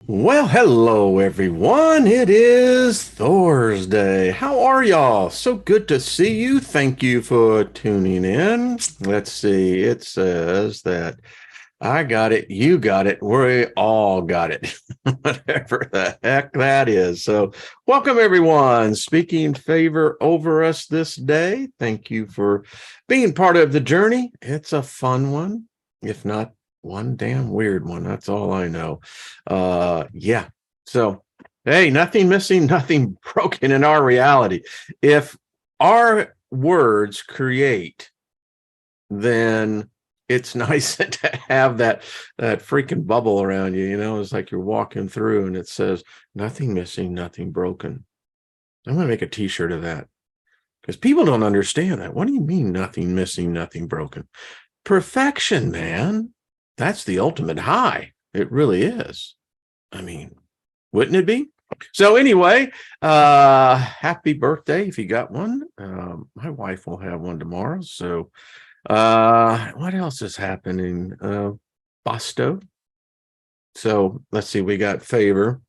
Well, hello everyone. It is Thursday. How are y'all? So good to see you. Thank you for tuning in. Let's see. It says that I got it, you got it, we all got it. Whatever the heck that is. So, welcome everyone. Speaking favor over us this day. Thank you for being part of the journey. It's a fun one, if not one damn weird one. That's all I know. Yeah. So, hey, nothing missing, nothing broken in our reality. If our words create, then it's nice to have that freaking bubble around you. It's like you're walking through and it says nothing missing, nothing broken. I'm going to make a t-shirt of that because people don't understand that. What do you mean nothing missing, nothing broken? Perfection, man. That's the ultimate high. It really is. I mean, wouldn't it be? So anyway, happy birthday if you got one. My wife will have one tomorrow. So what else is happening? Basto. So let's see, we got favor,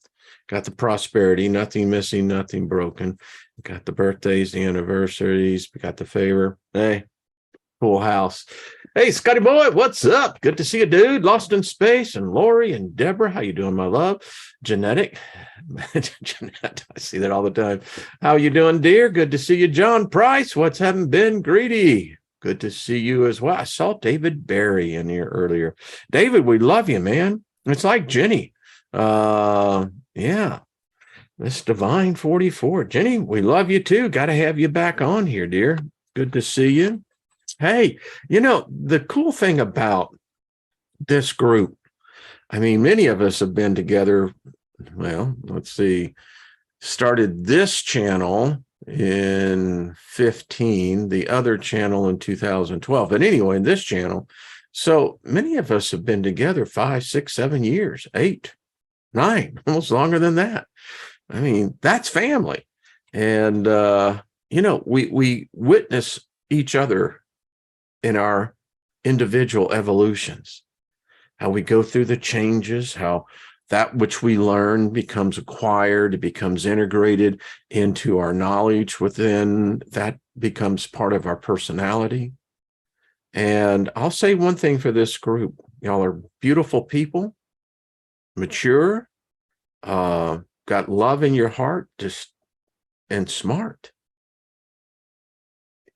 got the prosperity, nothing missing, nothing broken. We got the birthdays, the anniversaries, we got the favor. Hey, full house. Hey, Scotty boy, what's up? Good to see you, dude. Lost in Space, and Lori and Deborah. How you doing, my love? Genetic. Jeanette, I see that all the time. How you doing, dear? Good to see you, John Price. What's having been? Greedy. Good to see you as well. I saw David Barry in here earlier. David, we love you, man. It's like Jenny. Yeah. Miss Divine 44. Jenny, we love you too. Got to have you back on here, dear. Good to see you. Hey, the cool thing about this group, I mean, many of us have been together. Well, let's see, started this channel in 15, the other channel in 2012. But anyway, this channel, so many of us have been together 5, 6, 7 years, 8, 9, almost longer than that. I mean, that's family. And, we witness each other in our individual evolutions, how we go through the changes, how that which we learn becomes acquired, it becomes integrated into our knowledge within, that becomes part of our personality. And I'll say one thing for this group, y'all are beautiful people, mature, got love in your heart, and smart.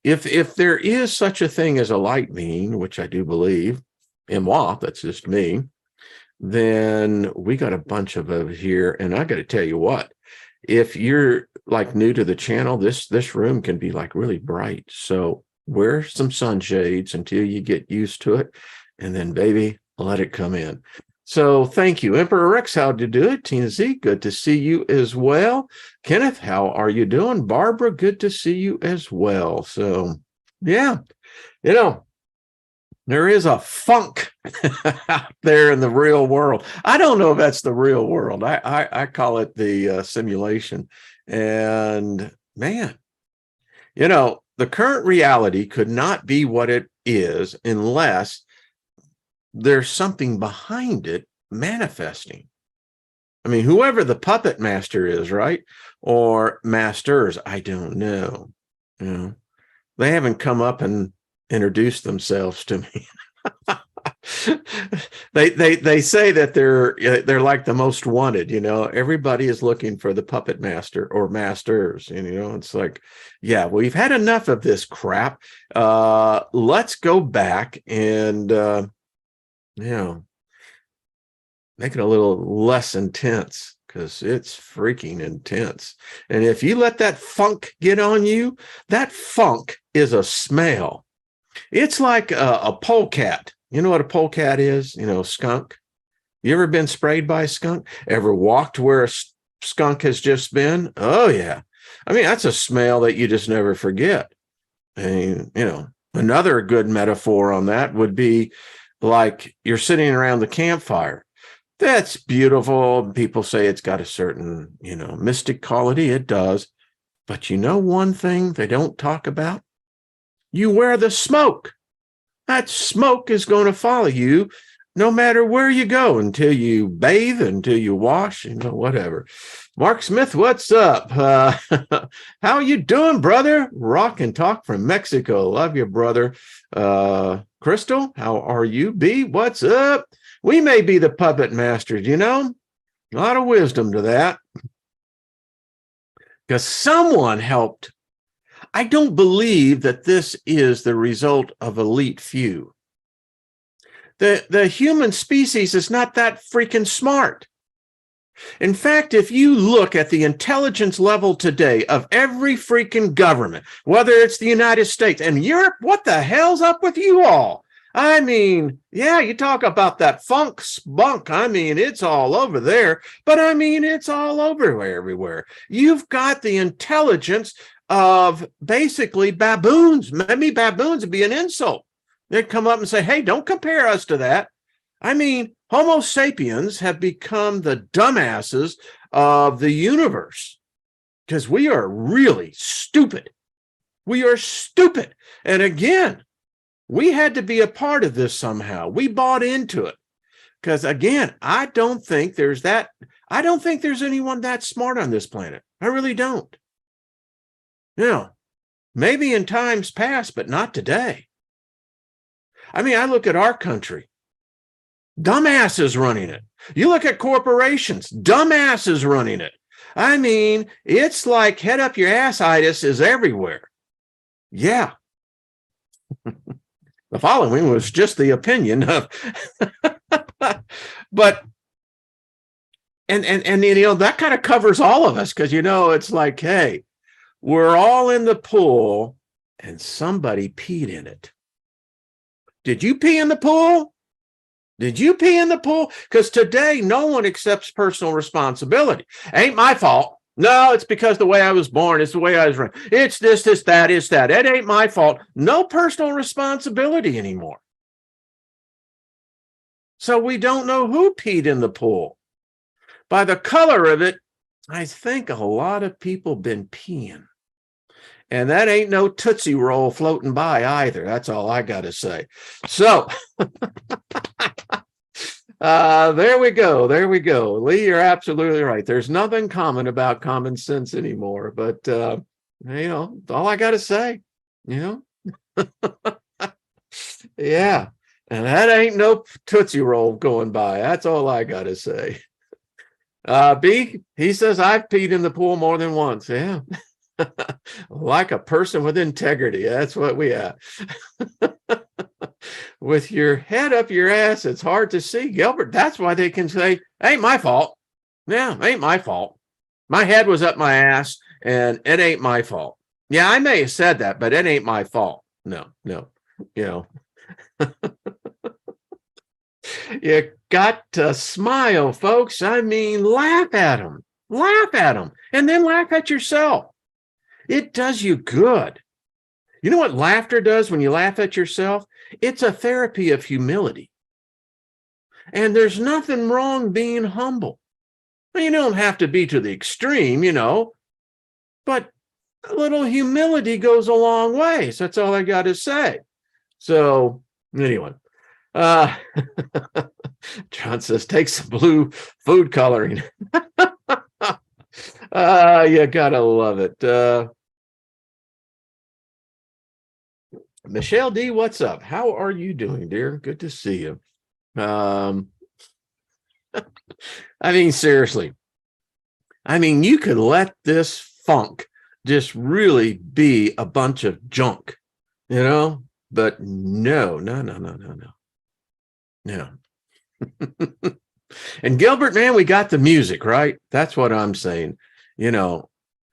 If there is such a thing as a light being, which I do believe, in moi, that's just me, then we got a bunch of over here. And I got to tell you what, if you're like new to the channel, this room can be like really bright. So wear some sunshades until you get used to it. And then, baby, let it come in. So thank you. Emperor Rex, how'd you do it? Tina Z, good to see you as well. Kenneth, how are you doing? Barbara, good to see you as well. So, yeah, there is a funk out there in the real world. I don't know if that's the real world. I call it the simulation. And man, the current reality could not be what it is unless there's something behind it manifesting. I mean, whoever the puppet master is, right? Or masters, I don't know. They haven't come up and introduced themselves to me. They say that they're like the most wanted. Everybody is looking for the puppet master or masters. It's like, yeah, we've had enough of this crap. Let's go back and make it a little less intense, because it's freaking intense. And if you let that funk get on you, that funk is a smell. It's like a polecat. You know what a polecat is? Skunk. You ever been sprayed by a skunk? Ever walked where a skunk has just been? Oh, yeah. I mean, that's a smell that you just never forget. And, another good metaphor on that would be like you're sitting around the campfire. That's beautiful. People say it's got a certain, mystic quality. It does. But one thing they don't talk about? You wear the smoke. That smoke is going to follow you no matter where you go, until you bathe, until you wash, whatever. Mark Smith, what's up? How you doing, brother? Rock and talk from Mexico. Love you, brother. Crystal, how are you? B, what's up? We may be the puppet masters, a lot of wisdom to that. Because someone helped. I don't believe that this is the result of elite few. The human species is not that freaking smart. In fact, if you look at the intelligence level today of every freaking government, whether it's the United States and Europe, what the hell's up with you all? I mean, yeah, you talk about that funk spunk. I mean, it's all over there, but I mean, it's all over everywhere. You've got the intelligence of basically baboons. Maybe baboons would be an insult. They'd come up and say, hey, don't compare us to that. I mean, Homo sapiens have become the dumbasses of the universe because we are really stupid. We are stupid. And again, we had to be a part of this somehow. We bought into it because, again, I don't think there's anyone that smart on this planet. I really don't. Maybe in times past, but not today. I mean, I look at our country, dumbasses running it. You look at corporations, dumbasses running it. I mean, it's like head up your ass-itis is everywhere. Yeah. The following was just the opinion of, but, and that kind of covers all of us because, it's like, hey, we're all in the pool and somebody peed in it. Did you pee in the pool? Did you pee in the pool? Because today, no one accepts personal responsibility. Ain't my fault. No, it's because the way I was born. It's the way I was raised. It's this, that. It ain't my fault. No personal responsibility anymore. So we don't know who peed in the pool. By the color of it, I think a lot of people been peeing. And that ain't no Tootsie Roll floating by either. That's all I got to say. So there we go. There we go. Lee, you're absolutely right. There's nothing common about common sense anymore. But, all I got to say, Yeah. And that ain't no Tootsie Roll going by. That's all I got to say. B, he says, I've peed in the pool more than once. Yeah. Like a person with integrity. That's what we have. With your head up your ass, it's hard to see, Gilbert. That's why they can say, ain't my fault. Yeah, ain't my fault. My head was up my ass and it ain't my fault. Yeah, I may have said that, but it ain't my fault. No. You got to smile, folks. I mean, laugh at them. Laugh at them. And then laugh at yourself. It does you good. You know what laughter does when you laugh at yourself? It's a therapy of humility. And there's nothing wrong being humble. Well, you don't have to be to the extreme, but a little humility goes a long way. So that's all I got to say. So anyway, John says, take some blue food coloring. You gotta love it. Michelle D, what's up? How are you doing, dear? Good to see you. I mean, seriously. I mean, you could let this funk just really be a bunch of junk, but no. And Gilbert, man, we got the music, right? That's what I'm saying. No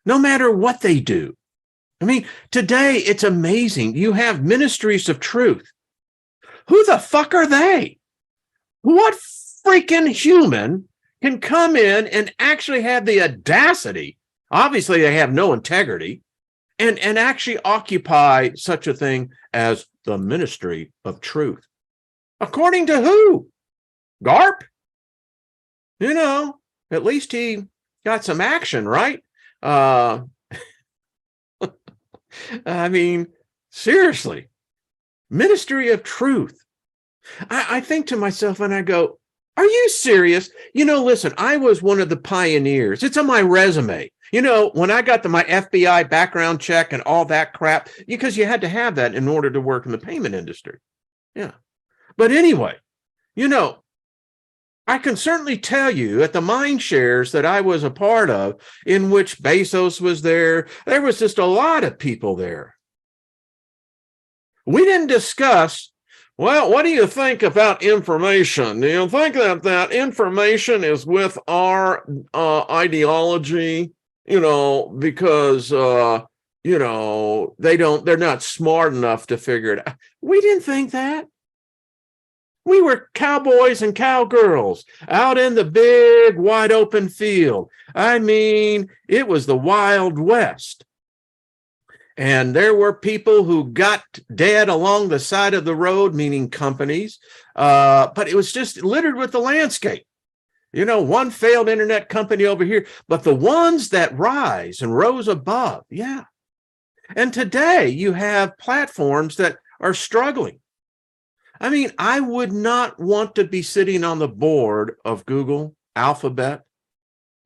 matter what they do. I mean, today it's amazing. You have ministries of truth. Who the fuck are they? What freaking human can come in and actually have the audacity? Obviously, they have no integrity and actually occupy such a thing as the ministry of truth. According to who? Garp? At least he got some action, right? I mean, seriously, ministry of truth. I think to myself and I go, are you serious? Listen, I was one of the pioneers. It's on my resume. When I got my FBI background check and all that crap, because you had to have that in order to work in the payment industry. Yeah. But anyway, I can certainly tell you at the mind shares that I was a part of, in which Bezos was there was just a lot of people there. We didn't discuss, well, what do you think about information? Do you think that information is with our ideology? Because they're not smart enough to figure it out. We didn't think that. We were cowboys and cowgirls out in the big wide open field. I mean, it was the Wild West. And there were people who got dead along the side of the road, meaning companies, but it was just littered with the landscape. One failed internet company over here, but the ones that rise and rose above, yeah. And today you have platforms that are struggling. I mean, I would not want to be sitting on the board of Google, Alphabet,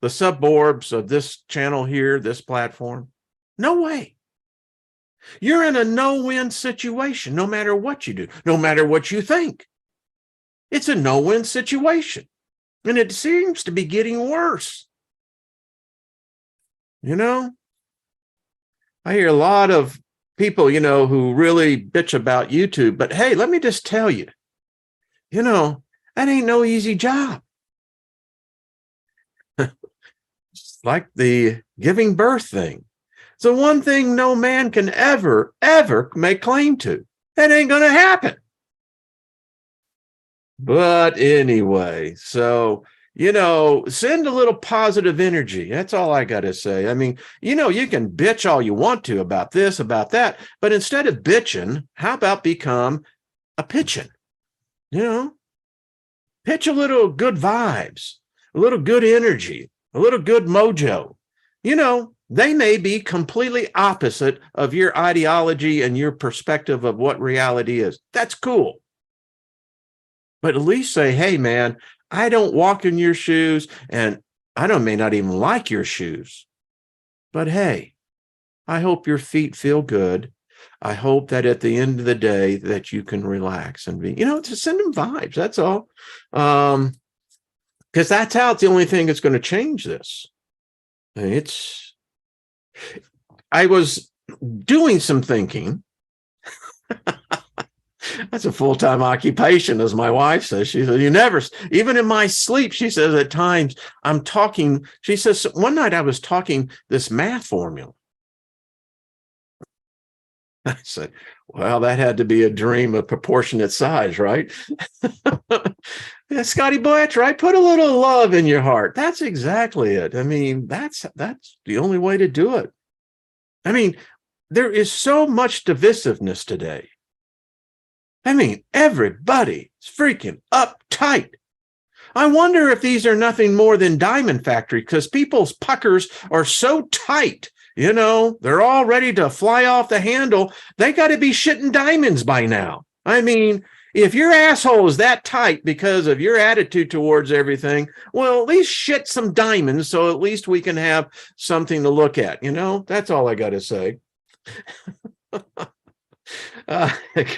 the suborbs of this channel here, this platform. No way. You're in a no-win situation, no matter what you do, no matter what you think. It's a no-win situation. And it seems to be getting worse. I hear a lot of people, who really bitch about YouTube. But hey, let me just tell you, that ain't no easy job. It's like the giving birth thing. It's the one thing no man can ever make claim to. That ain't going to happen. But anyway, so, send a little positive energy. That's all I got to say. I mean, you can bitch all you want to about this, about that, but instead of bitching, how about become a pitching? Pitch a little good vibes, a little good energy, a little good mojo. They may be completely opposite of your ideology and your perspective of what reality is. That's cool. But at least say, hey, man, I don't walk in your shoes, and I may not even like your shoes. But hey, I hope your feet feel good. I hope that at the end of the day that you can relax and be, to send them vibes. That's all. Because that's how it's the only thing that's going to change this. I was doing some thinking. That's a full-time occupation, as my wife says. She says, even in my sleep, she says, at times I'm talking. She says, one night I was talking this math formula. I said, well, that had to be a dream of proportionate size, right? Yeah, Scotty boy, that's right. Put a little love in your heart. That's exactly it. I mean, that's the only way to do it. I mean, there is so much divisiveness today. I mean, everybody's freaking uptight. I wonder if these are nothing more than diamond factory, because people's puckers are so tight. They're all ready to fly off the handle. They got to be shitting diamonds by now. I mean, if your asshole is that tight because of your attitude towards everything, well, at least shit some diamonds so at least we can have something to look at. That's all I got to say.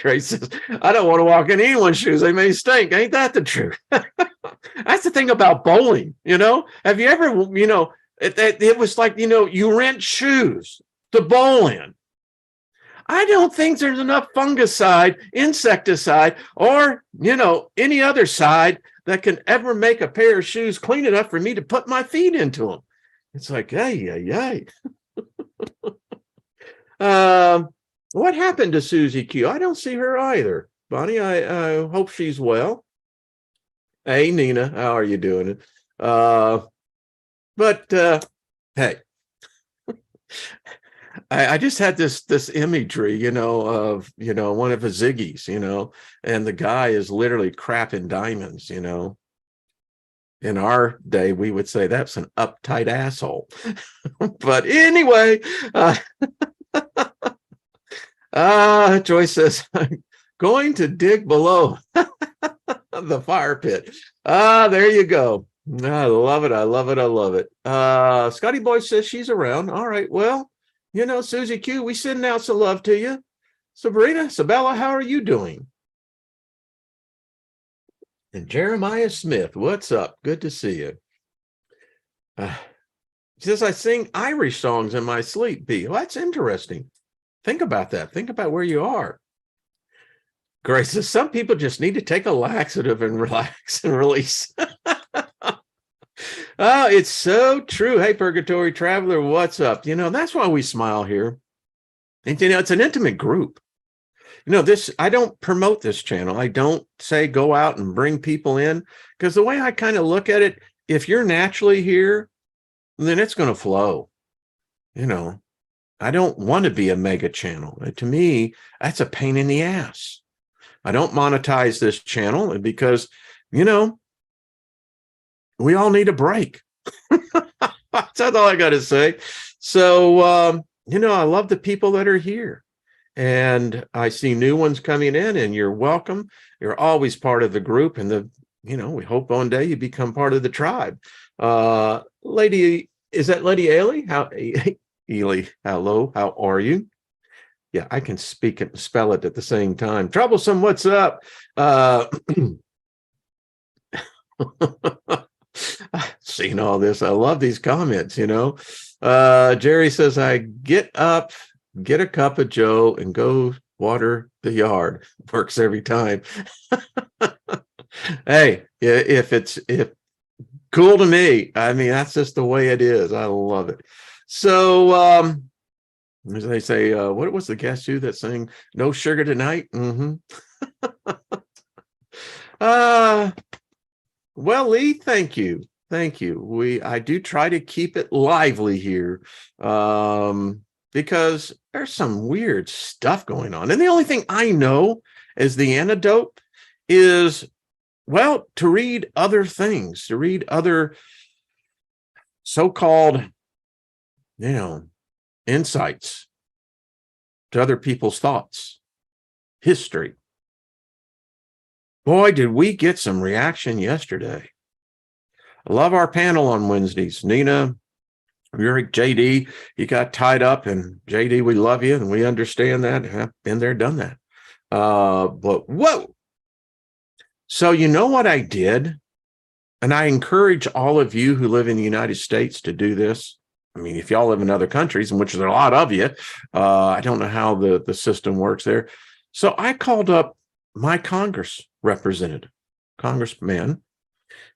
Grace says, I don't want to walk in anyone's shoes. They may stink. Ain't that the truth? That's the thing about bowling. Have you ever, it was like, you rent shoes to bowl in. I don't think there's enough fungicide, insecticide, or, any other side that can ever make a pair of shoes clean enough for me to put my feet into them. It's like, hey. What happened to Susie Q? I don't see her either. Bonnie, I hope she's well. Hey, Nina, how are you doing? Hey, I just had this imagery, of, one of the Ziggies, and the guy is literally crapping diamonds, In our day, we would say that's an uptight asshole. But anyway, Joyce says, I'm going to dig below. The fire pit. There you go. I love it. I love it. I love it. Scotty Boy says she's around. All right. Well, Susie Q, we sending out some love to you. Sabrina, Sabella, how are you doing? And Jeremiah Smith, what's up? Good to see you. Says I sing Irish songs in my sleep, B. Well, that's interesting. Think about that. Think about where you are. Grace says some people just need to take a laxative and relax and release. Oh, it's so true. Hey, Purgatory Traveler, what's up? That's why we smile here. And, it's an intimate group. I don't promote this channel. I don't say go out and bring people in, because the way I kind of look at it, if you're naturally here, then it's going to flow. I don't want to be a mega channel. To me, that's a pain in the ass. I don't monetize this channel because, we all need a break. That's all I got to say. So, I love the people that are here. And I see new ones coming in, and you're welcome. You're always part of the group, and we hope one day you become part of the tribe. Lady, is that Lady Ailey? Ely, hello, how are you? Yeah, I can speak it and spell it at the same time. Troublesome, what's up? Seeing all this, I love these comments, Jerry says, I get up, get a cup of Joe, and go water the yard. Works every time. Hey, if cool to me. I mean, that's just the way it is. I love it. So, as they say, what was the guest you that sang "No Sugar Tonight"? Well, Lee, thank you. I do try to keep it lively here, because there's some weird stuff going on, and the only thing I know as the antidote is, well, to read other things, to read other so-called, insights to other people's thoughts, history. Boy, did we get some reaction yesterday. I love our panel on Wednesdays. Nina, Rick, JD, you got tied up, and JD, we love you, and we understand that. I've been there, done that. But whoa. So you know what I did? And I encourage all of you who live in the United States to do this. I mean, if y'all live in other countries, in which there are a lot of you, I don't know how the system works there. So I called up my congressman,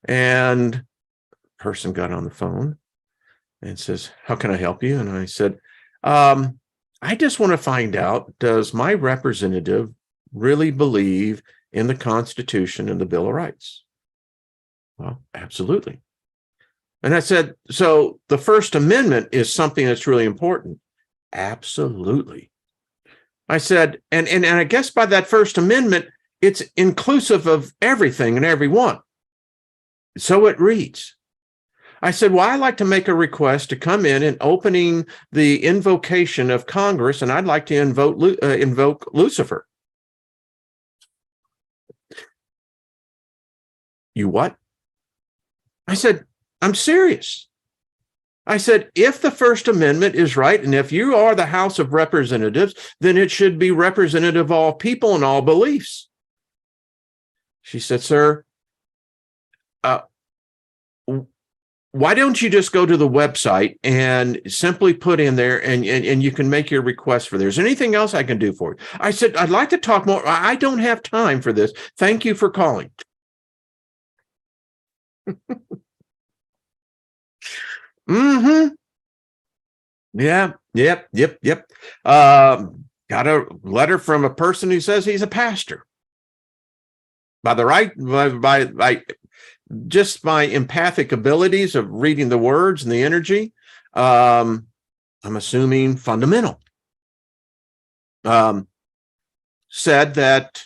and person got on the phone and says, how can I help you? And I said, I just want to find out, does my representative really believe in the Constitution and the Bill of Rights? Well, absolutely. And I said, so the First Amendment is something that's really important. Absolutely. I said, and I guess by that First Amendment, it's inclusive of everything and everyone. So it reads. I said, well, I'd like to make a request to come in and opening the invocation of Congress, and I'd like to invoke Lucifer. You what? I said, I'm serious. I said, if the First Amendment is right, and if you are the House of Representatives, then it should be representative of all people and all beliefs. She said, sir, why don't you just go to the website and simply put in there, and you can make your request for this. Is there anything else I can do for you? I said, I'd like to talk more. I don't have time for this. Thank you for calling. Mm-hmm. Yeah. Yep. Got a letter from a person who says he's a pastor. By just my empathic abilities of reading the words and the energy, I'm assuming fundamental. Said that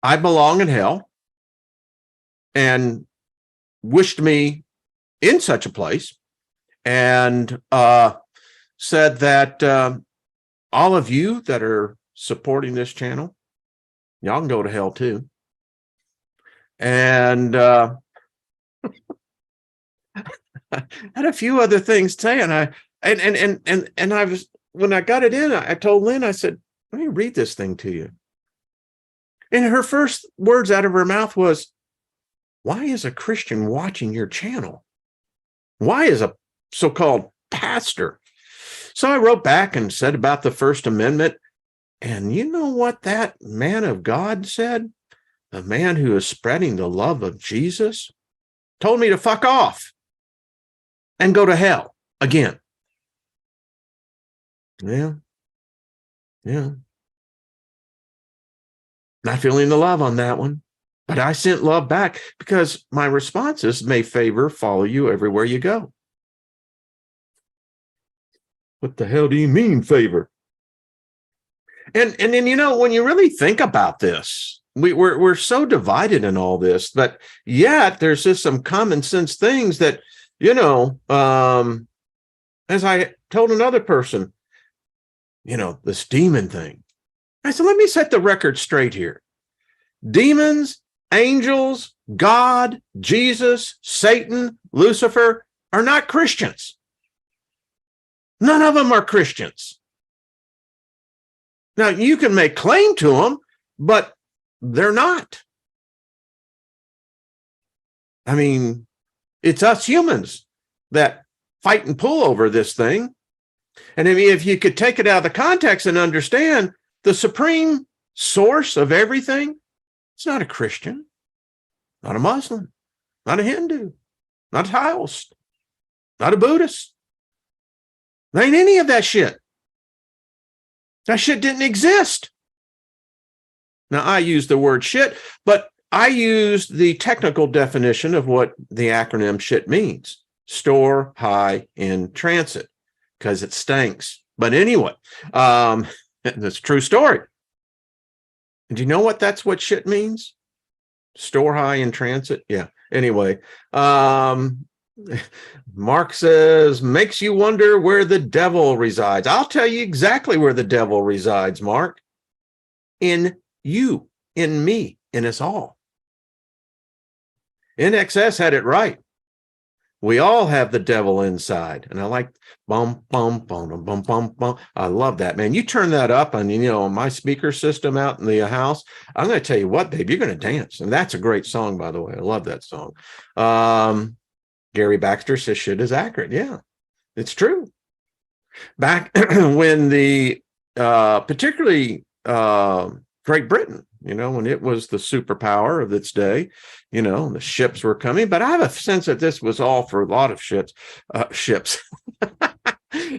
I belong in hell and wished me in such a place, and said that all of you that are supporting this channel, y'all can go to hell too. And I had a few other things to say, and I was, when I got it in, I told Lynn, I said, let me read this thing to you. And her first words out of her mouth was, why is a Christian watching your channel? Why is a so-called pastor? So I wrote back and said about the First Amendment. And you know what that man of God said? The man who is spreading the love of Jesus told me to fuck off and go to hell again. Yeah. Not feeling the love on that one. But I sent love back because my responses may favor, follow you everywhere you go. What the hell do you mean favor? And then, you know, when you really think about this, we're so divided in all this, but yet there's just some common sense things that, you know, as I told another person, you know, this demon thing. I said, let me set the record straight here. Demons, angels, God, Jesus, Satan, Lucifer are not Christians. None of them are Christians. Now, you can make claim to them, but they're not. I mean, it's us humans that fight and pull over this thing. And if you could take it out of the context and understand the supreme source of everything, it's not a Christian, not a Muslim, not a Hindu, not a Taoist, not a Buddhist. There ain't any of that shit. That shit didn't exist. Now, I use the word shit, but I used the technical definition of what the acronym shit means. Store high in transit, because it stinks. But anyway, that's a true story. And do you know that's what shit means? Store high in transit? Yeah. Anyway, Mark says, makes you wonder where the devil resides. I'll tell you exactly where the devil resides, Mark. In you, in me, in us all. NXS had it right. We all have the devil inside. And I like bum, bum, bum, bum, bum, bum. I love that, man. You turn that up on, you know, on my speaker system out in the house. I'm going to tell you what, babe, you're going to dance. And that's a great song, by the way. I love that song. Gary Baxter says shit is accurate. Yeah, it's true. Back when the, particularly Great Britain, you know, when it was the superpower of its day, you know, the ships were coming. But I have a sense that this was all for a lot of ships.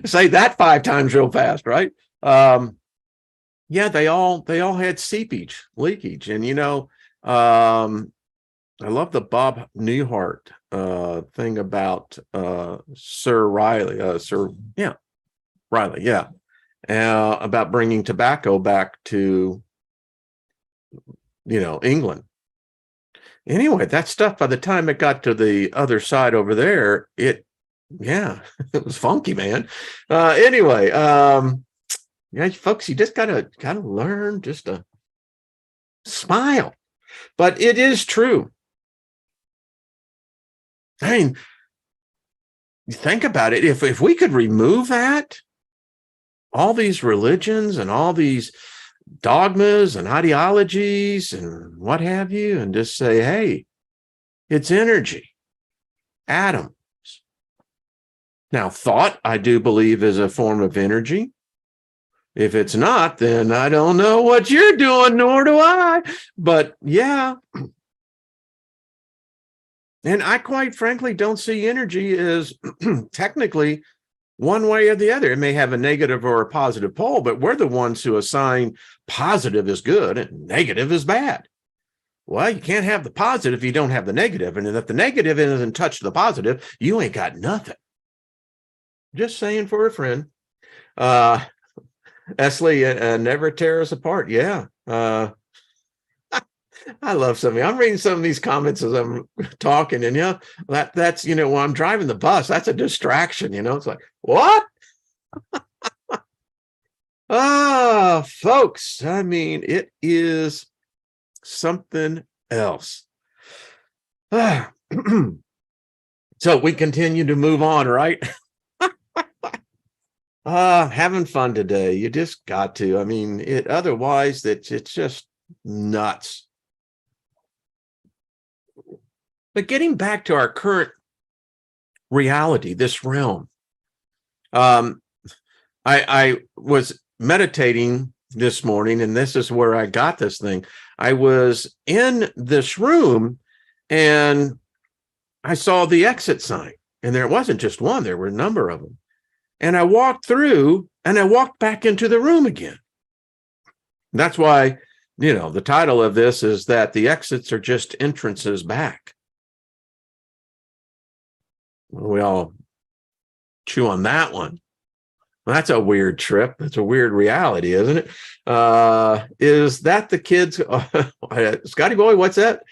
Say that 5 times real fast, right? Yeah, they all had seepage, leakage. And, you know, I love the Bob Newhart thing about Sir Riley, Riley, yeah, about bringing tobacco back to, you know, England. Anyway, that stuff, by the time it got to the other side over there, it was funky, man. Anyway, yeah, folks, you just gotta learn just to smile. But it is true. I mean, think about it. If we could remove that, all these religions and all these dogmas and ideologies and what have you, and just say, hey, it's energy, atoms. Now, thought, I do believe, is a form of energy. If it's not, then I don't know what you're doing, nor do I. But yeah. And I quite frankly don't see energy as technically one way or the other. It may have a negative or a positive pole, but we're the ones who assign positive is good and negative is bad. Well, you can't have the positive if you don't have the negative. And if the negative isn't touched the positive, you ain't got nothing. Just saying for a friend. Esley, never tear us apart. Yeah. I love something. I'm reading some of these comments as I'm talking, and that's, you know, when I'm driving the bus, that's a distraction, you know. It's like, what? Folks, I mean, it is something else. So we continue to move on, right? Having fun today. You just got to. I mean, otherwise it's just nuts. But getting back to our current reality, this realm. I was meditating this morning, and this is where I got this thing. I was in this room and I saw the exit sign, and there wasn't just one, there were a number of them. And I walked through and I walked back into the room again. That's why, the title of this is that the exits are just entrances back. We all chew on that one. Well, that's a weird trip. That's a weird reality, isn't it? Is that the kids? Scotty boy, what's that?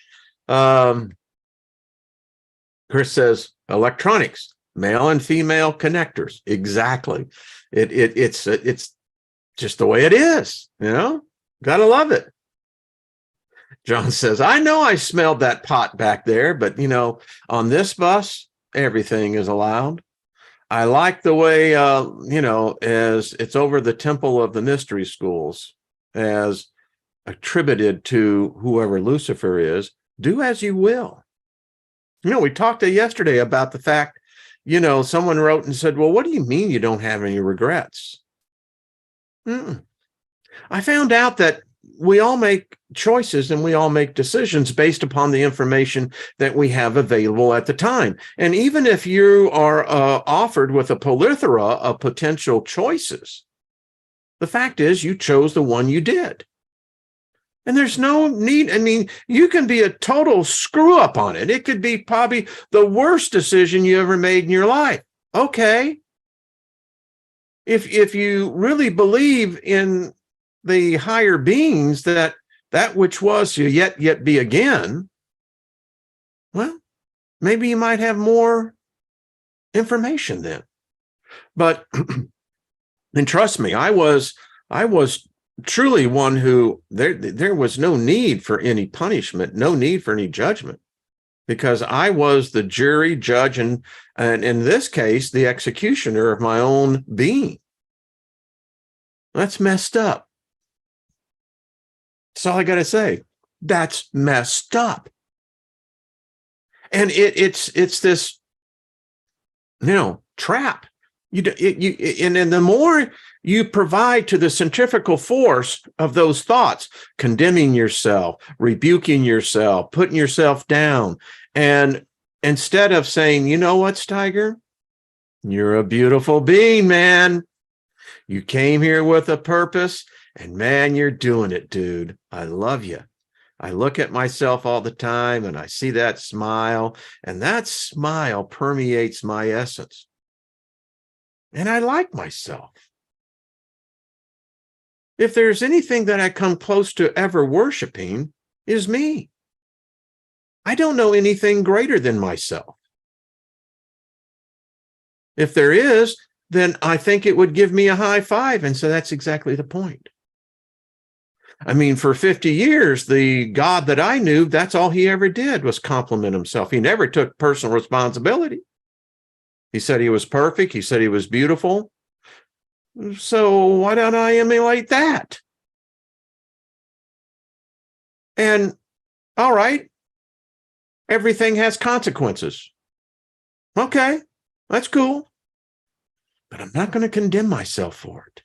Chris says electronics, male and female connectors. Exactly. It's just the way it is. Gotta love it. John says, I know I smelled that pot back there, but on this bus, everything is allowed. I like the way, as it's over the temple of the mystery schools, as attributed to whoever Lucifer is, do as you will. We talked yesterday about the fact, someone wrote and said, well, what do you mean you don't have any regrets? I found out that we all make choices and we all make decisions based upon the information that we have available at the time. And even if you are offered with a plethora of potential choices, the fact is you chose the one you did. And there's no need. I mean, you can be a total screw up on it. It could be probably the worst decision you ever made in your life. Okay. If you really believe in the higher beings, that which was to yet be again, well, maybe you might have more information then. But and trust me, I was truly one who there was no need for any punishment, no need for any judgment, because I was the jury, judge, and in this case, the executioner of my own being. That's messed up. That's all I got to say. That's messed up. And it's this, trap. And the more you provide to the centrifugal force of those thoughts, condemning yourself, rebuking yourself, putting yourself down, and instead of saying, you know what, Steiger, you're a beautiful being, man. You came here with a purpose, and man, you're doing it, dude. I love you. I look at myself all the time and I see that smile, and that smile permeates my essence. And I like myself. If there's anything that I come close to ever worshiping, is me. I don't know anything greater than myself. If there is, then I think it would give me a high five. And so that's exactly the point. I mean, for 50 years, the God that I knew, that's all he ever did was compliment himself. He never took personal responsibility. He said he was perfect. He said he was beautiful. So why don't I emulate that? And all right, everything has consequences. Okay, that's cool. But I'm not going to condemn myself for it.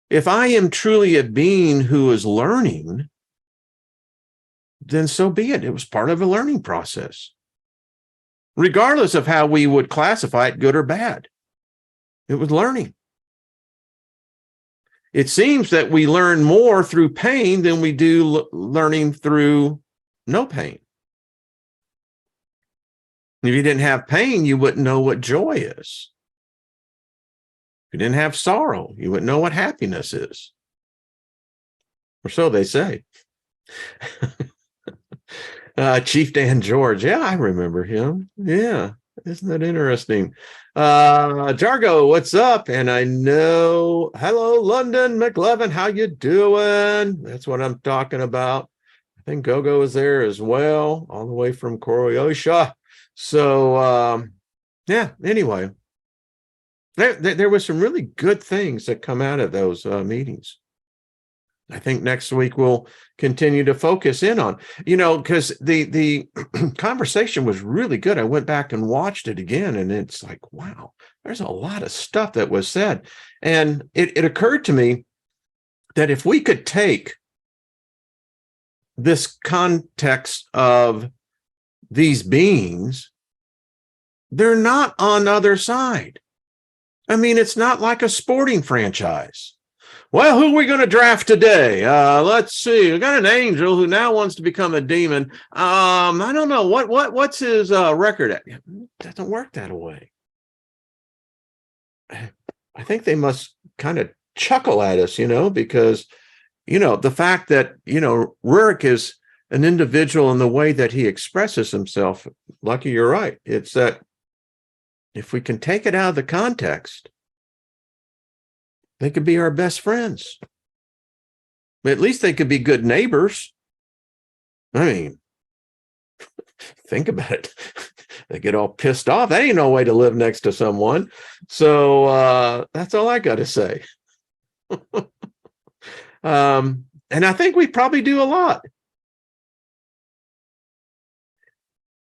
If I am truly a being who is learning, then so be it. It was part of a learning process, regardless of how we would classify it, good or bad. It was learning. It seems that we learn more through pain than we do learning through no pain. If you didn't have pain, you wouldn't know what joy is. If you didn't have sorrow, you wouldn't know what happiness is. Or so they say. Chief Dan George. Yeah, I remember him. Yeah. Isn't that interesting? Jargo, what's up? And I know, hello, London McLevin, how you doing? That's what I'm talking about. I think Gogo is there as well, all the way from Croatia. So, yeah, anyway, there was some really good things that come out of those meetings. I think next week we'll continue to focus in on, because the conversation was really good. I went back and watched it again, and it's like, wow, there's a lot of stuff that was said. And it occurred to me that if we could take this context of these beings, they're not on the other side. I mean, it's not like a sporting franchise. Well, who are we going to draft today? Let's see. We got an angel who now wants to become a demon. I don't know what's his record at. It doesn't work that way. I think they must kind of chuckle at us, because the fact that Rurik is an individual in the way that he expresses himself. Lucky, you're right. It's that if we can take it out of the context, they could be our best friends. At least they could be good neighbors. I mean, think about it. They get all pissed off. That ain't no way to live next to someone. So that's all I got to say. And I think we probably do a lot.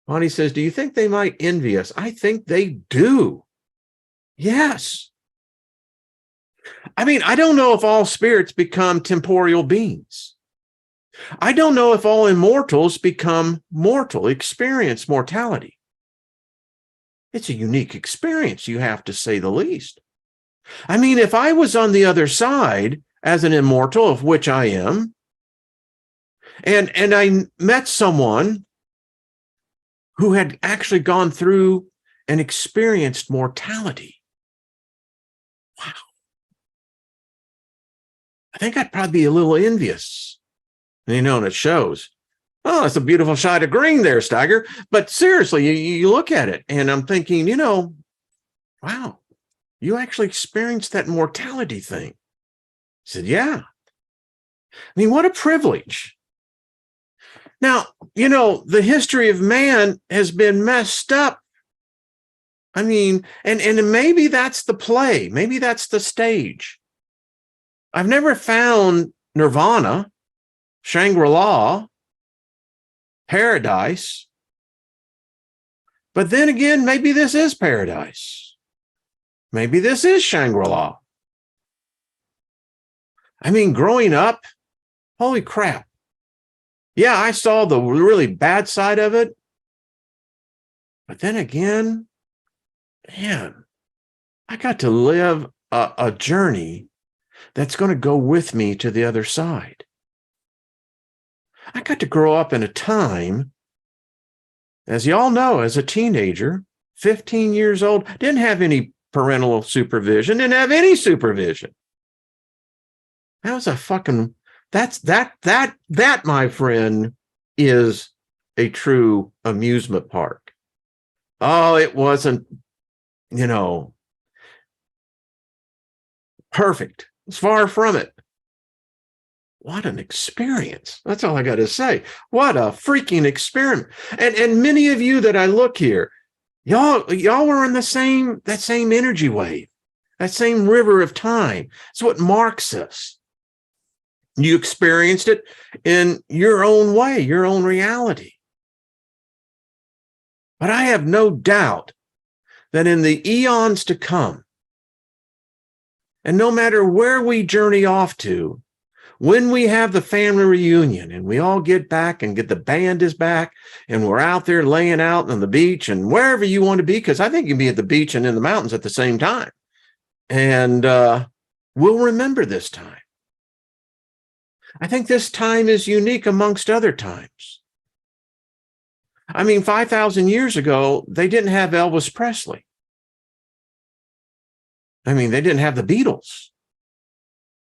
Bonnie says, do you think they might envy us? I think they do. Yes. I mean, I don't know if all spirits become temporal beings. I don't know if all immortals become mortal, experience mortality. It's a unique experience, you have to say the least. I mean, if I was on the other side as an immortal, of which I am, and I met someone who had actually gone through and experienced mortality, wow. I think I'd probably be a little envious, and it shows. Oh, that's a beautiful shade of green there, Steiger. But seriously, you look at it, and I'm thinking, wow, you actually experienced that mortality thing. I said, yeah. I mean, what a privilege. Now, the history of man has been messed up. I mean, and maybe that's the play. Maybe that's the stage. I've never found nirvana, Shangri-La, paradise. But then again, maybe this is paradise. Maybe this is Shangri-La. I mean, growing up, holy crap. Yeah, I saw the really bad side of it. But then again, man, I got to live a journey that's going to go with me to the other side. I got to grow up in a time, as y'all know, as a teenager, 15 years old, didn't have any parental supervision, didn't have any supervision. That was a fucking, that, my friend, is a true amusement park. Oh, it wasn't, perfect. It's far from it. What an experience. That's all I got to say. What a freaking experiment. And many of you that I look here, y'all were in that same energy wave, that same river of time. It's what marks us. You experienced it in your own way, your own reality. But I have no doubt that in the eons to come, and no matter where we journey off to, when we have the family reunion and we all get back and the band is back and we're out there laying out on the beach and wherever you want to be, because I think you can be at the beach and in the mountains at the same time. And we'll remember this time. I think this time is unique amongst other times. I mean, 5,000 years ago, they didn't have Elvis Presley. I mean, they didn't have the Beatles.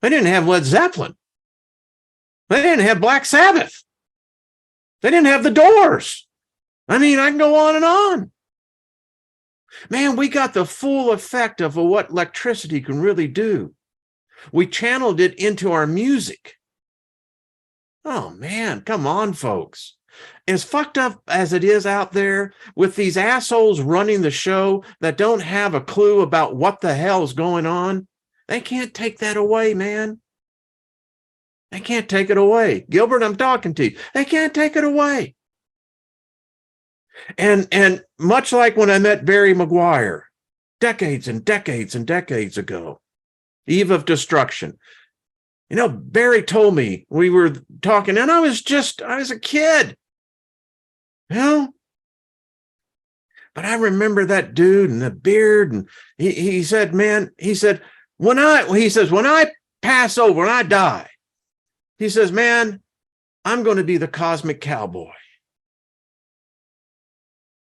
They didn't have Led Zeppelin. They didn't have Black Sabbath. They didn't have the Doors. I mean, I can go on and on. Man, we got the full effect of what electricity can really do. We channeled it into our music. Oh, man, come on, folks. As fucked up as it is out there with these assholes running the show that don't have a clue about what the hell is going on, they can't take that away, man. They can't take it away. Gilbert, I'm talking to you. They can't take it away. And much like when I met Barry Maguire decades and decades and decades ago, Eve of Destruction. You know, Barry told me, we were talking, and I was a kid, you know, but I remember that dude and the beard. And he said, man, he said, when I pass over, when I die, he says, man, I'm going to be the cosmic cowboy.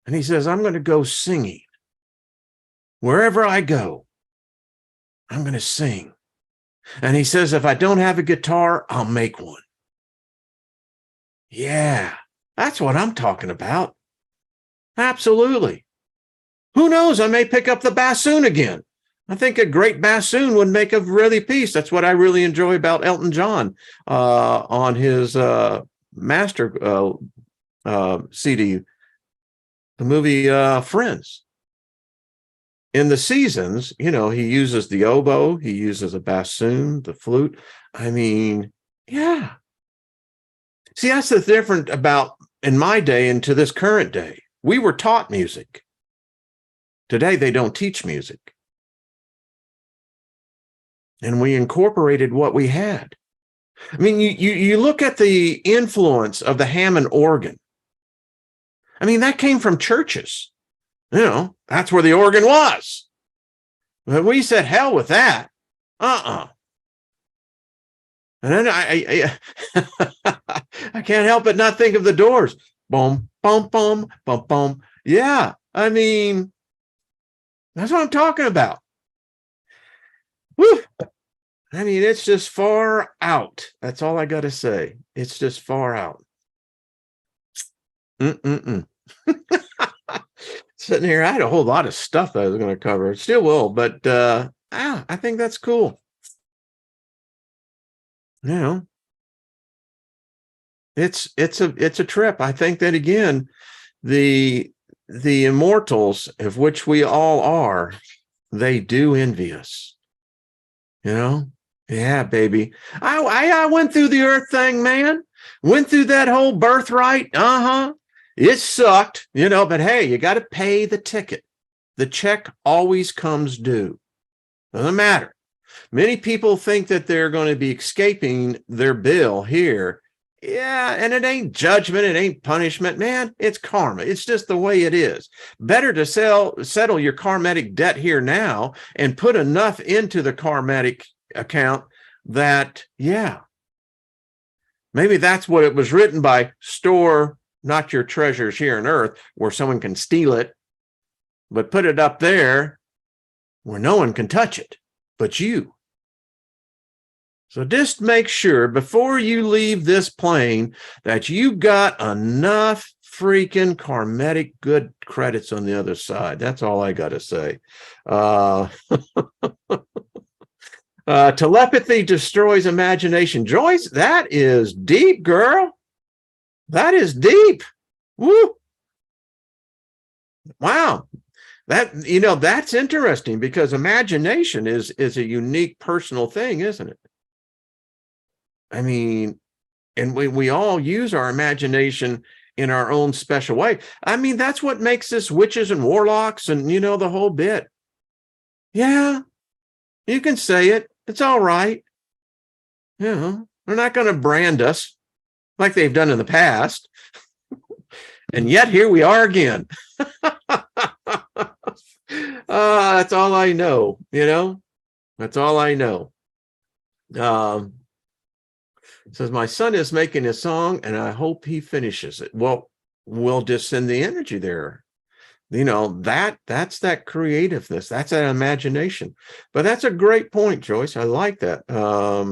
And he says, I'm going to go singing. Wherever I go, I'm going to sing. And he says, if I don't have a guitar, I'll make one. Yeah, that's what I'm talking about. Absolutely. Who knows? I may pick up the bassoon again. I think a great bassoon would make a really piece. That's what I really enjoy about Elton John on his master CD, the movie Friends. In the seasons, you know, he uses the oboe, he uses a bassoon, the flute. I mean, yeah. See, that's the difference about in my day and to this current day. We were taught music. Today, they don't teach music. And we incorporated what we had. I mean, you look at the influence of the Hammond organ. I mean, that came from churches. You know, that's where the organ was. But we said, hell with that. And then I can't help but not think of the Doors. Boom, boom, boom, boom, boom. Yeah, I mean, that's what I'm talking about. Whew. I mean, it's just far out. That's all I got to say. It's just far out. Sitting here, I had a whole lot of stuff that I was going to cover. Still will, but I think that's cool. You know, it's a trip. I think that again, the immortals, of which we all are, they do envy us. You know, yeah, baby. I went through the earth thing, man. Went through that whole birthright. It sucked, you know, but hey, you got to pay the ticket. The check always comes due. Doesn't matter. Many people think that they're going to be escaping their bill here. Yeah, and it ain't judgment. It ain't punishment, man. It's karma. It's just the way it is. Better to settle your karmatic debt here now and put enough into the karmatic account that, yeah, maybe that's what it was written by. Store not your treasures here on earth where someone can steal it, but put it up there where no one can touch it but you. So just make sure before you leave this plane that you got enough freaking karmatic good credits on the other side. That's all I got to say. Telepathy destroys imagination. Joyce, that is deep, girl. That is deep. Woo. Wow. That, you know, that's interesting because imagination is a unique personal thing, isn't it? I mean, and we all use our imagination in our own special way. I mean, that's what makes us witches and warlocks and, you know, the whole bit. Yeah, you can say it. It's all right. You know, they're not going to brand us like they've done in the past. And yet here we are again. That's all I know, you know. That's all I know. Says my son is making a song and I hope he finishes it. Well, we'll just send the energy there. You know, that's that creativeness. That's that imagination. But that's a great point, Joyce. I like that. I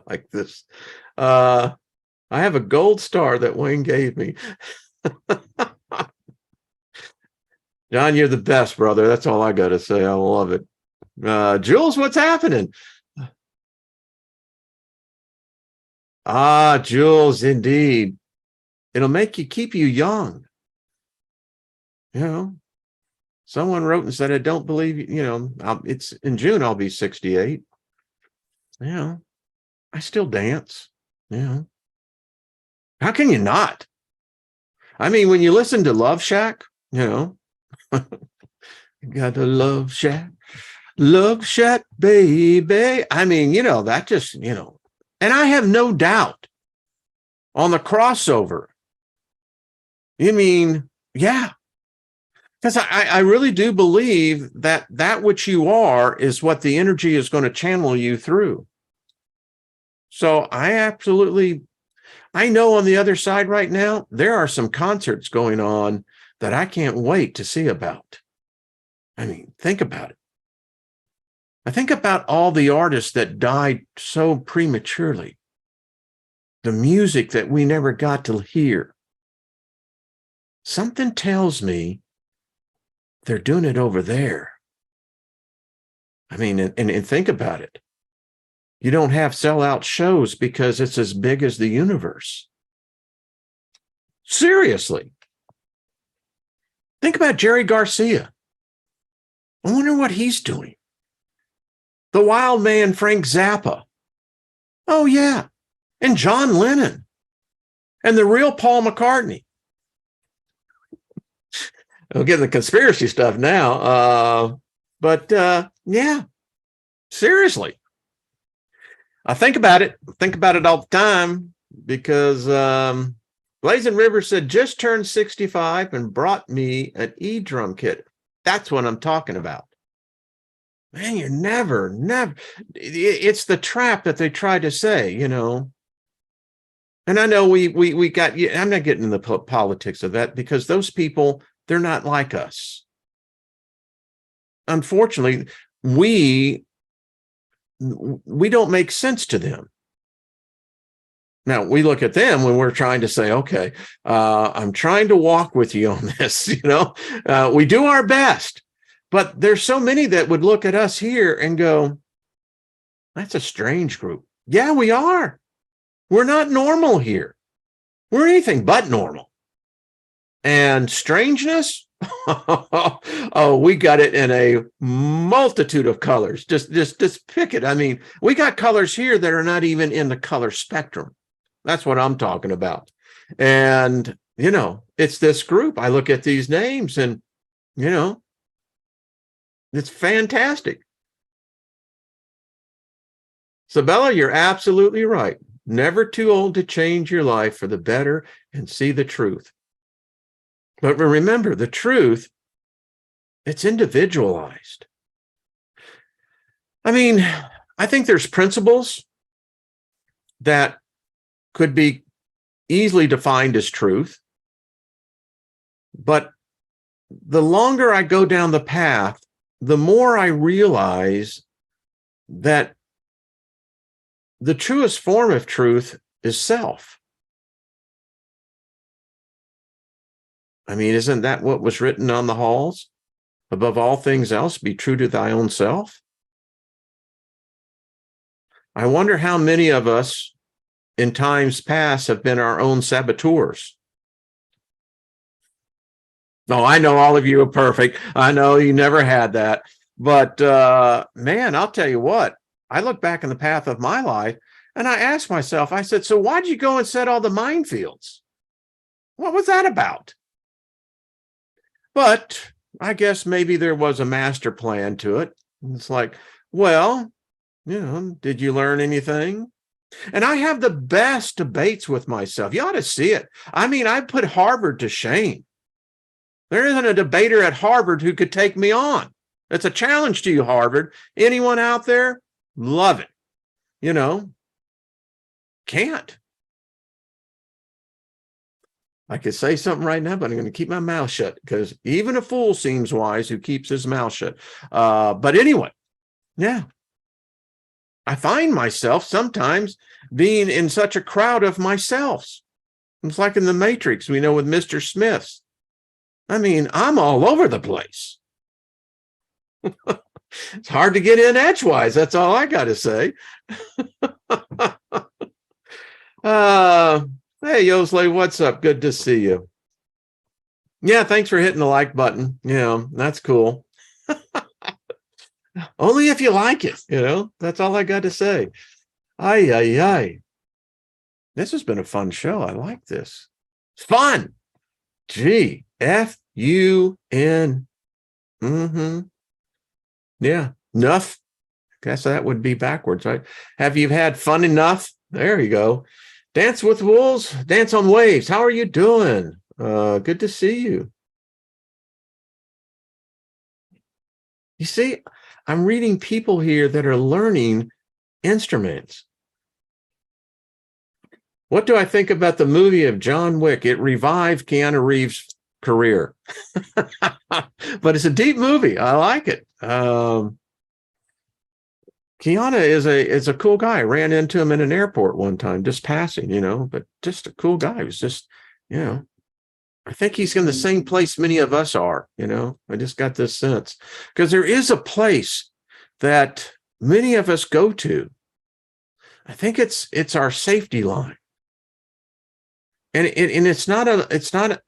like this. I have a gold star that Wayne gave me. John, you're the best, brother. That's all I got to say. I love it. Jules, what's happening? Ah, Jules, indeed. It'll make you keep you young. You know, someone wrote and said, I don't believe, it's in June, I'll be 68. I still dance. How can you not? I mean, when you listen to Love Shack, got a Love Shack, baby. I mean, that just, and I have no doubt on the crossover. You mean, yeah, because I really do believe that which you are is what the energy is going to channel you through. So I know on the other side right now, there are some concerts going on that I can't wait to see about. I mean, think about it. I think about all the artists that died so prematurely, the music that we never got to hear. Something tells me they're doing it over there. I mean, and think about it. You don't have sellout shows because it's as big as the universe. Seriously. Think about Jerry Garcia. I wonder what he's doing. The wild man, Frank Zappa. Oh, yeah. And John Lennon. And the real Paul McCartney. I'll get the conspiracy stuff now. But yeah, seriously. I think about it. Think about it all the time because Blazing River said, just turned 65 and brought me an E-drum kit. That's what I'm talking about. Man, you're never. It's the trap that they try to say, And I know we got, I'm not getting into the politics of that because those people, they're not like us. Unfortunately, we don't make sense to them. Now, we look at them when we're trying to say, okay, I'm trying to walk with you on this, we do our best. But there's so many that would look at us here and go, that's a strange group. Yeah, we are. We're not normal here. We're anything but normal. And strangeness, oh, we got it in a multitude of colors. Just pick it. I mean, we got colors here that are not even in the color spectrum. That's what I'm talking about. And, it's this group. I look at these names and, it's fantastic. Sabella, you're absolutely right. Never too old to change your life for the better and see the truth. But remember, the truth, it's individualized. I mean, I think there's principles that could be easily defined as truth. But the longer I go down the path, the more I realize that the truest form of truth is self. I mean, isn't that what was written on the halls? Above all things else, be true to thy own self. I wonder how many of us in times past have been our own saboteurs. No, I know all of you are perfect. I know you never had that. But man, I'll tell you what, I look back in the path of my life and I asked myself, I said, so why'd you go and set all the minefields? What was that about? But I guess maybe there was a master plan to it. It's like, well, did you learn anything? And I have the best debates with myself. You ought to see it. I mean, I put Harvard to shame. There isn't a debater at Harvard who could take me on. It's a challenge to you, Harvard. Anyone out there? Love it. Can't. I could say something right now, but I'm going to keep my mouth shut because even a fool seems wise who keeps his mouth shut. But anyway, yeah. I find myself sometimes being in such a crowd of myself. It's like in the Matrix, with Mr. Smith. I mean, I'm all over the place. It's hard to get in edgewise. That's all I got to say. Uh, hey, Yosley, what's up? Good to see you. Yeah, thanks for hitting the like button. Yeah, that's cool. Only if you like it, that's all I got to say. Ay, ay, ay. This has been a fun show. I like this. Fun. G, F-U-N. Mm-hmm. Yeah, enough. Guess that would be backwards, right? Have you had fun enough? There you go. Dance with Wolves, Dance on Waves. How are you doing? Good to see you. You see, I'm reading people here that are learning instruments. What do I think about the movie of John Wick? It revived Keanu Reeves' career. But it's a deep movie. I like it. Keanu is a cool guy. I ran into him in an airport one time, just passing, but just a cool guy. He was just, I think he's in the same place many of us are, I just got this sense. Because there is a place that many of us go to. I think it's our safety line. And it's not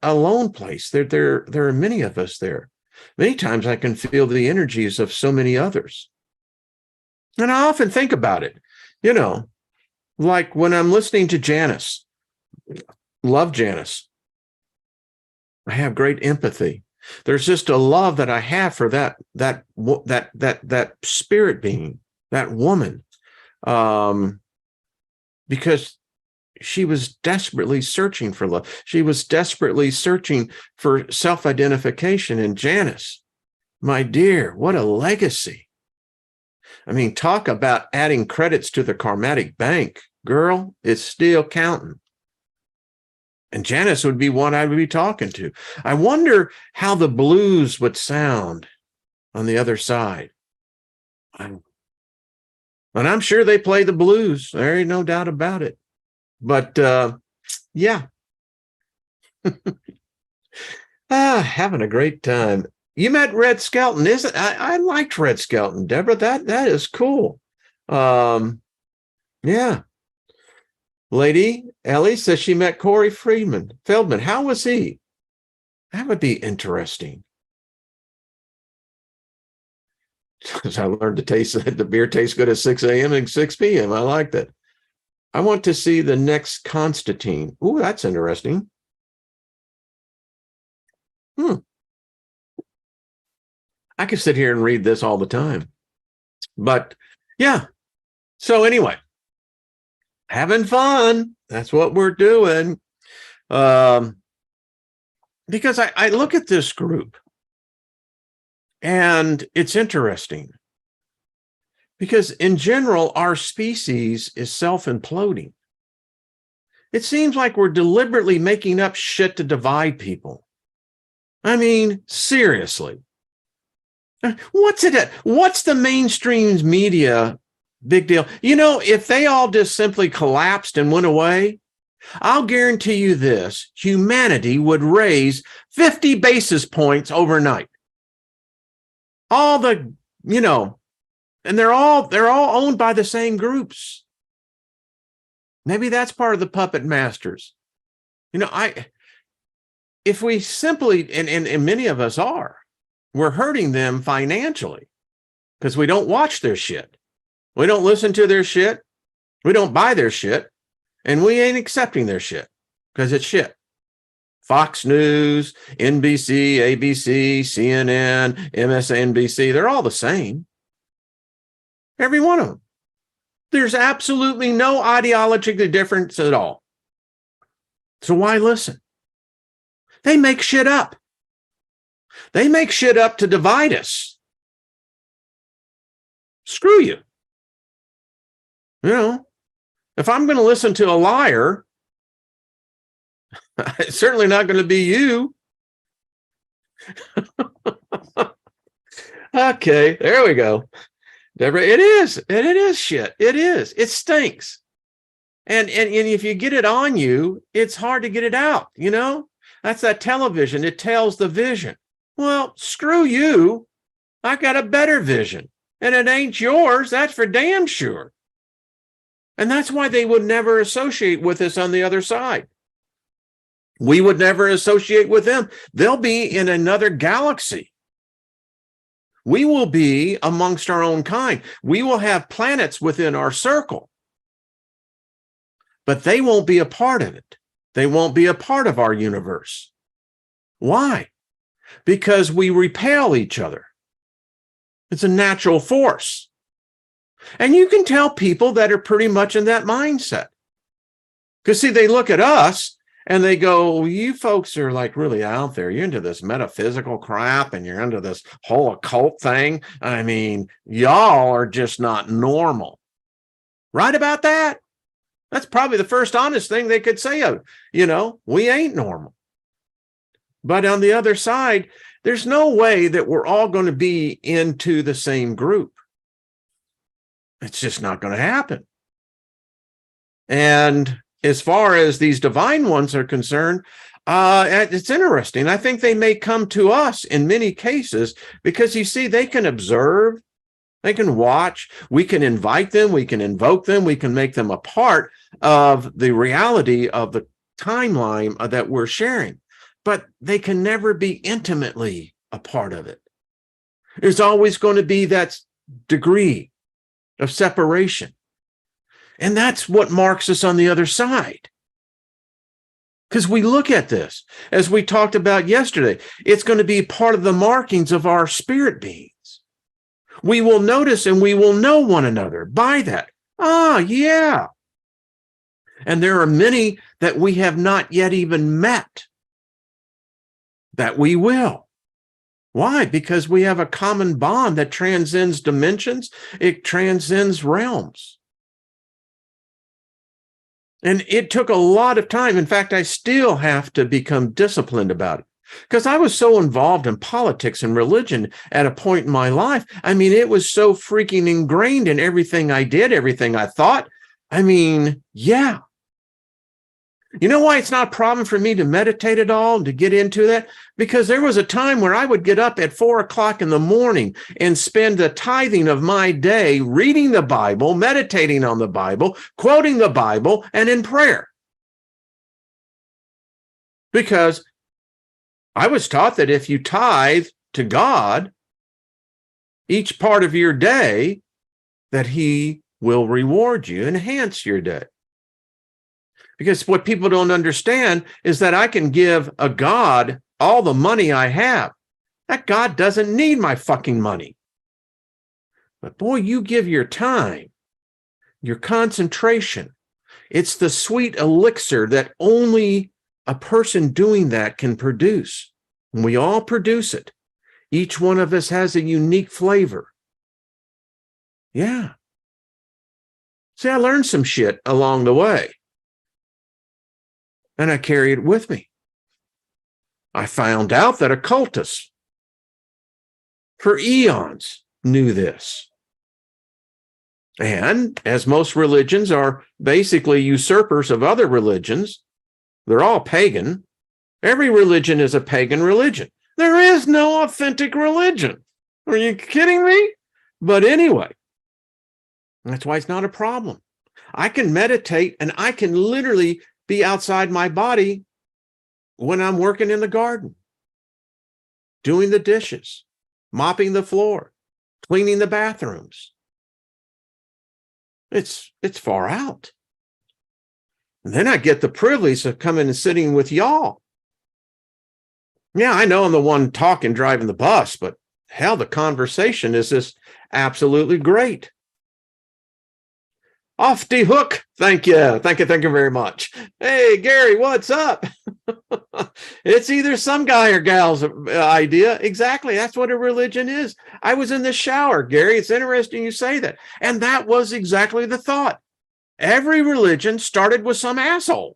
a lone place. There are many of us there. Many times I can feel the energies of so many others. And I often think about it, like when I'm listening to Janice, love Janice. I have great empathy. There's just a love that I have for that spirit being, that woman, because she was desperately searching for love. She was desperately searching for self-identification. And Janice, my dear, what a legacy. I mean, talk about adding credits to the karmatic bank. Girl, it's still counting. And Janice would be one I would be talking to. I wonder how the blues would sound on the other side. And I'm sure they play the blues. There ain't no doubt about it. But yeah. Having a great time. You met Red Skelton, isn't I liked Red Skelton, Deborah. That is cool. Yeah. Lady Ellie says she met Corey Feldman. How was he? That would be interesting. Because I learned to taste that the beer tastes good at 6 a.m. and 6 p.m. I like that. I want to see the next Constantine. Ooh, that's interesting. I could sit here and read this all the time. But yeah. So anyway, having fun. That's what we're doing. Because I look at this group and it's interesting. Because in general, our species is self-imploding. It seems like we're deliberately making up shit to divide people. I mean, seriously. What's it at? What's the mainstream media big deal? If they all just simply collapsed and went away, I'll guarantee you this, humanity would raise 50 basis points overnight. All the, and they're all owned by the same groups. Maybe that's part of the puppet masters. If we simply, and many of us are, we're hurting them financially because we don't watch their shit. We don't listen to their shit. We don't buy their shit. And we ain't accepting their shit because it's shit. Fox News, NBC, ABC, CNN, MSNBC, they're all the same. Every one of them. There's absolutely no ideological difference at all. So why listen? They make shit up. They make shit up to divide us. Screw you. If I'm going to listen to a liar, it's certainly not going to be you. Okay, there we go. Deborah, it is shit. It is. It stinks. And if you get it on you, it's hard to get it out, That's that television. It tells the vision. Well, screw you. I got a better vision. And it ain't yours. That's for damn sure. And that's why they would never associate with us on the other side. We would never associate with them. They'll be in another galaxy. We will be amongst our own kind. We will have planets within our circle. But they won't be a part of it. They won't be a part of our universe. Why? Because we repel each other. It's a natural force. And you can tell people that are pretty much in that mindset. Because, see, they look at us and they go, well, you folks are like really out there. You're into this metaphysical crap and you're into this whole occult thing. I mean, y'all are just not normal. Right about that? That's probably the first honest thing they could say of, we ain't normal. But on the other side, there's no way that we're all going to be into the same group. It's just not going to happen. And as far as these divine ones are concerned, it's interesting. I think they may come to us in many cases because, you see, they can observe, they can watch, we can invite them, we can invoke them, we can make them a part of the reality of the timeline that we're sharing. But they can never be intimately a part of it. There's always going to be that degree of separation. And that's what marks us on the other side. Because we look at this, as we talked about yesterday, it's going to be part of the markings of our spirit beings. We will notice and we will know one another by that. Ah, yeah. And there are many that we have not yet even met that we will. Why? Because we have a common bond that transcends dimensions. It transcends realms. And it took a lot of time. In fact, I still have to become disciplined about it because I was so involved in politics and religion at a point in my life. I mean, it was so freaking ingrained in everything I did, everything I thought. I mean, yeah. You know why it's not a problem for me to meditate at all and to get into that? Because there was a time where I would get up at 4 o'clock in the morning and spend the tithing of my day reading the Bible, meditating on the Bible, quoting the Bible, and in prayer. Because I was taught that if you tithe to God each part of your day, that He will reward you, enhance your day. Because what people don't understand is that I can give a God all the money I have. That God doesn't need my fucking money. But boy, you give your time, your concentration. It's the sweet elixir that only a person doing that can produce. And we all produce it. Each one of us has a unique flavor. Yeah. See, I learned some shit along the way. And I carried it with me. I found out that occultists for eons knew this. And as most religions are basically usurpers of other religions, they're all pagan. Every religion is a pagan religion. There is no authentic religion. Are you kidding me? But anyway, that's why it's not a problem. I can meditate and I can literally be outside my body when I'm working in the garden, doing the dishes, mopping the floor, cleaning the bathrooms. It's far out. And then I get the privilege of coming and sitting with y'all. Yeah, I know I'm the one talking, driving the bus, but hell, the conversation is just absolutely great. Off the hook. Thank you. Thank you very much. Hey, Gary, what's up? It's either some guy or gal's idea. Exactly. That's what a religion is. I was in the shower, Gary. It's interesting you say that. And that was exactly the thought. Every religion started with some asshole.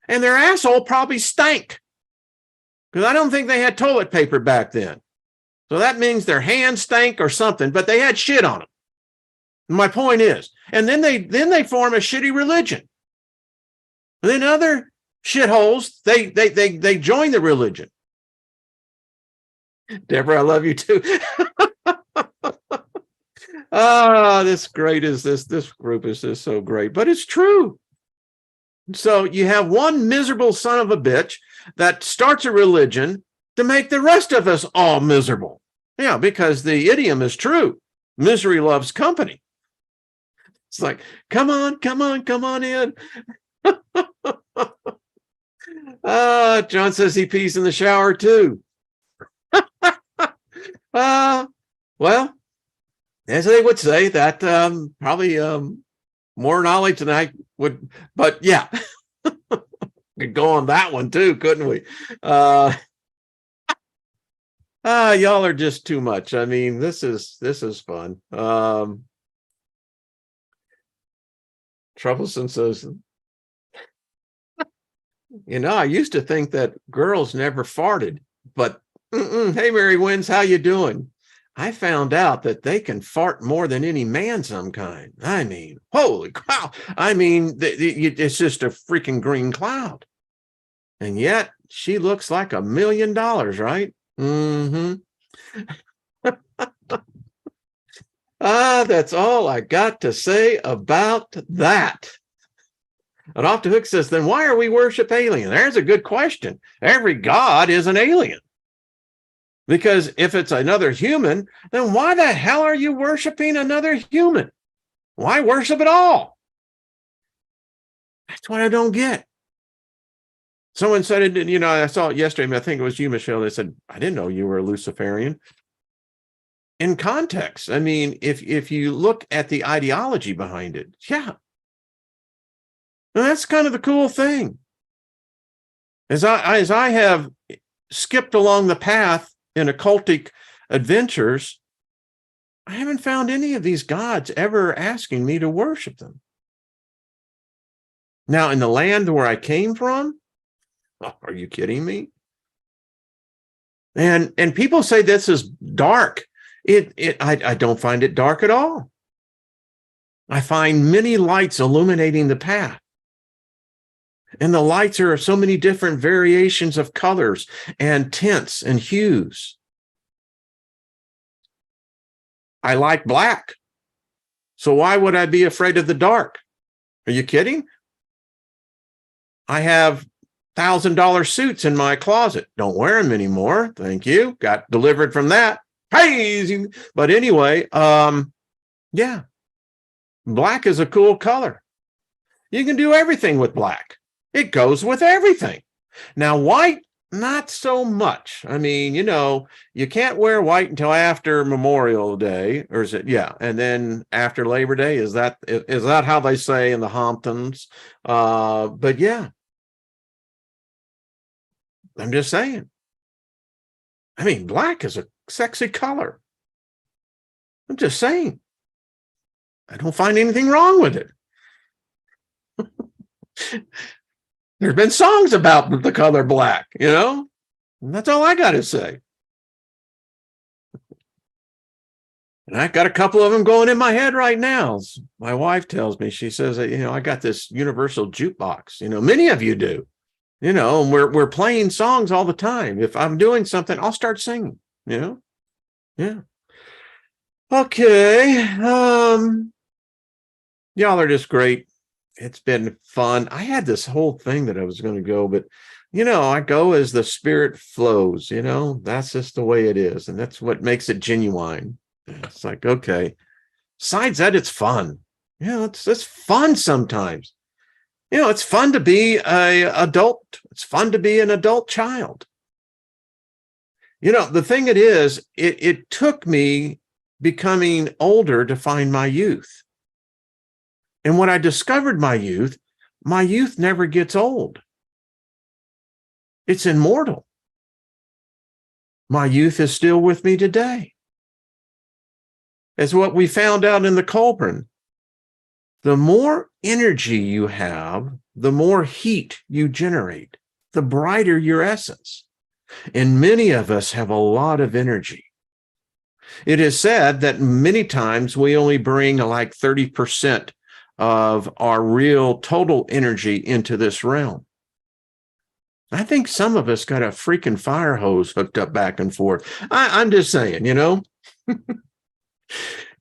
And their asshole probably stank. Because I don't think they had toilet paper back then. So that means their hands stank or something, but they had shit on them. My point is, and then they form a shitty religion. And then other shitholes, they join the religion. Deborah, I love you too. This great is this group is just so great, but it's true. So you have one miserable son of a bitch that starts a religion to make the rest of us all miserable. Yeah, because the idiom is true. Misery loves company. It's like, come on, come on, come on in. John says he pees in the shower too. Well, as they would say, that probably more knowledge than I would, but yeah, could go on that one too, couldn't we? Y'all are just too much. I mean, this is fun. Troublesome says, I used to think that girls never farted, but hey, Mary Wins, how you doing? I found out that they can fart more than any man some kind. I mean, holy cow. I mean, it's just a freaking green cloud. And yet she looks like $1 million, right? Mm-hmm. That's all I got to say about that. And Off the Hook says, then why are we worship aliens? There's a good question. Every god is an alien. Because if it's another human, then why the hell are you worshiping another human? Why worship at all? That's what I don't get. Someone said it, I saw it yesterday. I think it was you, Michelle. They said, I didn't know you were a Luciferian. In context, I mean, if you look at the ideology behind it, yeah. And that's kind of the cool thing. As I have skipped along the path in occultic adventures, I haven't found any of these gods ever asking me to worship them. Now, in the land where I came from, are you kidding me? And people say this is dark. I don't find it dark at all. I find many lights illuminating the path. And the lights are so many different variations of colors and tints and hues. I like black. So why would I be afraid of the dark? Are you kidding? I have $1,000 suits in my closet. Don't wear them anymore. Thank you. Got delivered from that. Hey, but anyway, yeah. Black is a cool color. You can do everything with black. It goes with everything. Now, white, not so much. I mean, you can't wear white until after Memorial Day, or is it? Yeah. And then after Labor Day, is that how they say in the Hamptons? But yeah, I'm just saying. I mean, black is a sexy color. I'm just saying. I don't find anything wrong with it. There's been songs about the color black, and that's all I got to say. And I got a couple of them going in my head right now. My wife tells me, she says, I got this universal jukebox. Many of you do. And we're playing songs all the time. If I'm doing something, I'll start singing. Yeah. Okay. Y'all are just great. It's been fun. I had this whole thing that I was going to go, but I go as the spirit flows. That's just the way it is, and that's what makes it genuine. It's like, okay. Besides that, it's fun. It's fun sometimes. It's fun to be an adult. It's fun to be an adult child. The thing it took me becoming older to find my youth. And when I discovered my youth never gets old. It's immortal. My youth is still with me today. As what we found out in the Cauldron. The more energy you have, the more heat you generate, the brighter your essence. And many of us have a lot of energy. It is said that many times we only bring like 30% of our real total energy into this realm. I think some of us got a freaking fire hose hooked up back and forth. I'm just saying,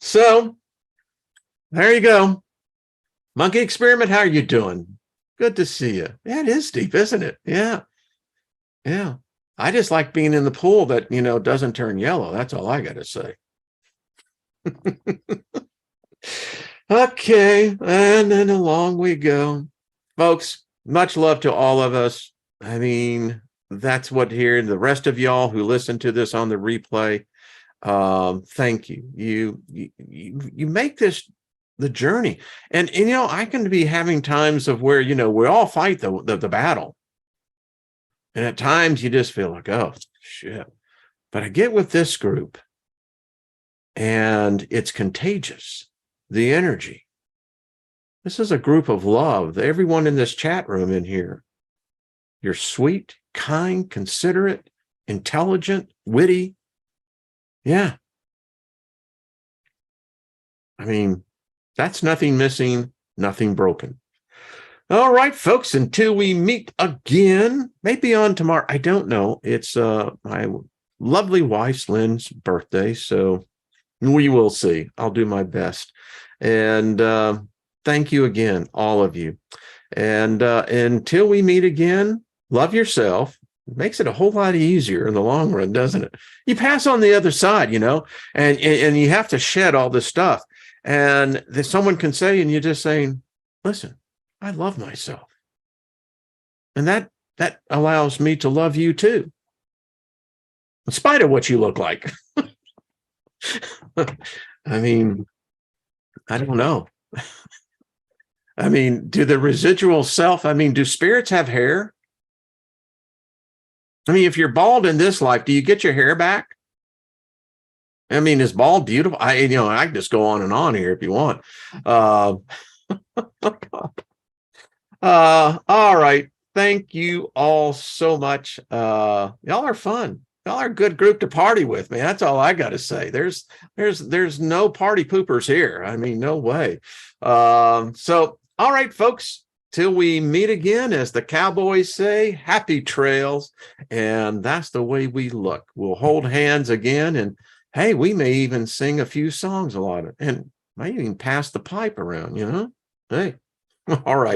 So there you go. Monkey experiment. How are you doing? Good to see you. Yeah, it is deep, isn't it? Yeah. Yeah. I just like being in the pool that, doesn't turn yellow. That's all I got to say. Okay. And then along we go. Folks, much love to all of us. I mean, that's what here. The rest of y'all who listen to this on the replay, thank you. You make this the journey. And I can be having times of where, we all fight the battle. And at times you just feel like, oh, shit. But I get with this group and it's contagious, the energy. This is a group of love. Everyone in this chat room in here, you're sweet, kind, considerate, intelligent, witty. Yeah. I mean, that's nothing missing, nothing broken. All right, folks, until we meet again, maybe on tomorrow. I don't know. It's my lovely wife's Lynn's birthday, so we will see. I'll do my best. And thank you again, all of you. And until we meet again, love yourself. It makes it a whole lot easier in the long run, doesn't it? You pass on the other side, and you have to shed all this stuff. And someone can say, and you're just saying, listen, I love myself. And that allows me to love you too, in spite of what you look like. I mean, I don't know. I mean, do the residual self, do spirits have hair? I mean, if you're bald in this life, do you get your hair back? I mean, is bald beautiful? I can just go on and on here if you want. All right. Thank you all so much. Y'all are fun. Y'all are a good group to party with, man. That's all I got to say. There's no party poopers here. I mean, no way. So, all right, folks, till we meet again, as the cowboys say, happy trails. And that's the way we look. We'll hold hands again. And hey, we may even sing a few songs a lot and might even pass the pipe around, Hey, all right.